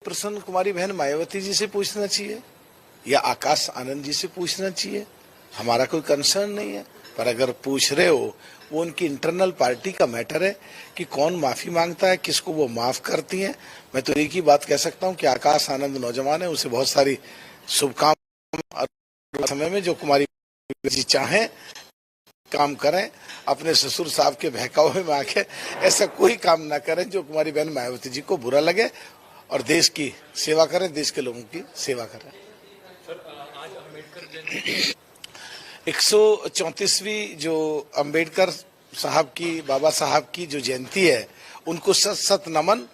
प्रसन्न कुमारी बहन मायावती जी से पूछना चाहिए या आकाश आनंद जी से पूछना चाहिए। हमारा कोई कंसर्न नहीं है, पर अगर पूछ रहे हो वो उनकी इंटरनल पार्टी का मैटर है कि कौन माफी मांगता है, किसको वो माफ करती हैं। मैं तो एक ही बात कह सकता हूं कि आकाश आनंद नौजवान है, उसे बहुत सारी शुभकामनाएं। समय में जो कुमारी जी चाहें काम करें, अपने ससुर साहब के बहकावे में आके ऐसा कोई काम ना करें जो कुमारी बहन मायावती जी को बुरा लगे, और देश की सेवा करें, देश के लोगों की सेवा करें। आज अम्बेडकर जयंती 134वीं जो अम्बेडकर साहब की, बाबा साहब की जो जयंती है, उनको सत सत नमन।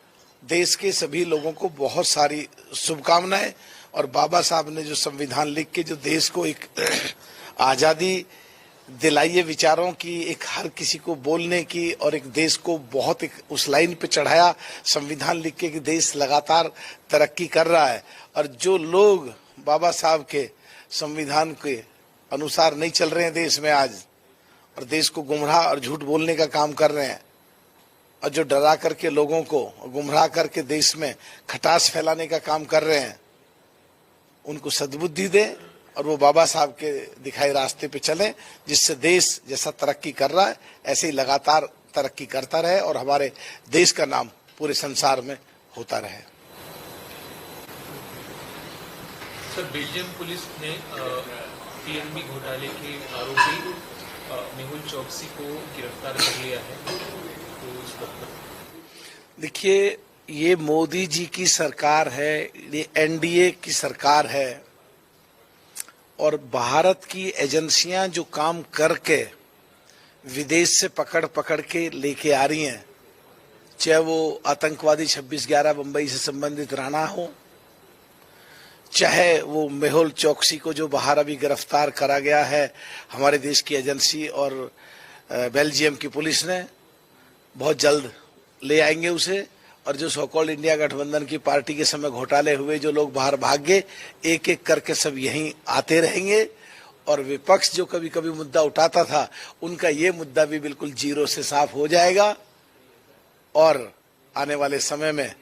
देश के सभी लोगों को बहुत सारी शुभकामनाएं। और बाबा साहब ने जो संविधान लिख के जो देश को एक आजादी दिलाइए विचारों की, एक हर किसी को बोलने की, और एक देश को बहुत एक उस लाइन पे चढ़ाया संविधान लिख के कि देश लगातार तरक्की कर रहा है। और जो लोग बाबा साहब के संविधान के अनुसार नहीं चल रहे हैं देश में आज, और देश को गुमराह और झूठ बोलने का काम कर रहे हैं, और जो डरा करके लोगों को गुमराह करके देश में खटास फैलाने का काम कर रहे हैं, उनको सद्बुद्धि दें और वो बाबा साहब के दिखाए रास्ते पे चलें, जिससे देश जैसा तरक्की कर रहा है ऐसे ही लगातार तरक्की करता रहे और हमारे देश का नाम पूरे संसार में होता रहे। सर, बेल्जियम पुलिस ने पीएनबी घोटाले के आरोपी मेहुल चौकसी को गिरफ्तार कर लिया है, तो इस पर देखिए, ये मोदी जी की सरकार है, ये एनडीए की सरकार है, और भारत की एजेंसियां जो काम करके विदेश से पकड़ पकड़ के लेके आ रही हैं, चाहे वो आतंकवादी 26/11 मुंबई से संबंधित राणा हो, चाहे वो मेहुल चौकसी को जो बाहर अभी गिरफ्तार करा गया है हमारे देश की एजेंसी और बेल्जियम की पुलिस ने, बहुत जल्द ले आएंगे उसे। और जो सो कॉल्ड इंडिया गठबंधन की पार्टी के समय घोटाले हुए, जो लोग बाहर भाग गए, एक एक करके सब यहीं आते रहेंगे। और विपक्ष जो कभी कभी मुद्दा उठाता था, उनका ये मुद्दा भी बिल्कुल जीरो से साफ हो जाएगा। और आने वाले समय में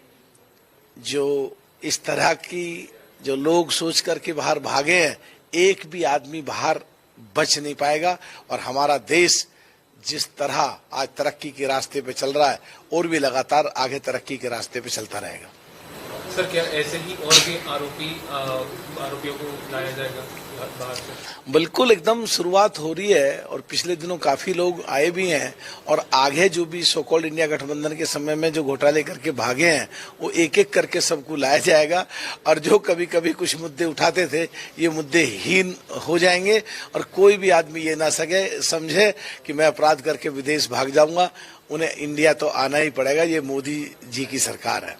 जो इस तरह की जो लोग सोच करके बाहर भागे हैं, एक भी आदमी बाहर बच नहीं पाएगा। और हमारा देश जिस तरह आज तरक्की के रास्ते पे चल रहा है, और भी लगातार आगे तरक्की के रास्ते पे चलता रहेगा। सर, क्या ऐसे ही और भी आरोपियों को लाया जाएगा बाहर से? बिल्कुल, एकदम शुरुआत हो रही है, और पिछले दिनों काफी लोग आए भी हैं। और आगे जो भी सो कॉल्ड इंडिया गठबंधन के समय में जो घोटाले करके भागे हैं, वो एक एक करके सबको लाया जाएगा। और जो कभी कभी कुछ मुद्दे उठाते थे, ये मुद्दे हीन हो जाएंगे, और कोई भी आदमी ये ना समझे कि मैं अपराध करके विदेश भाग जाऊंगा। उन्हें इंडिया तो आना ही पड़ेगा। ये मोदी जी की सरकार है।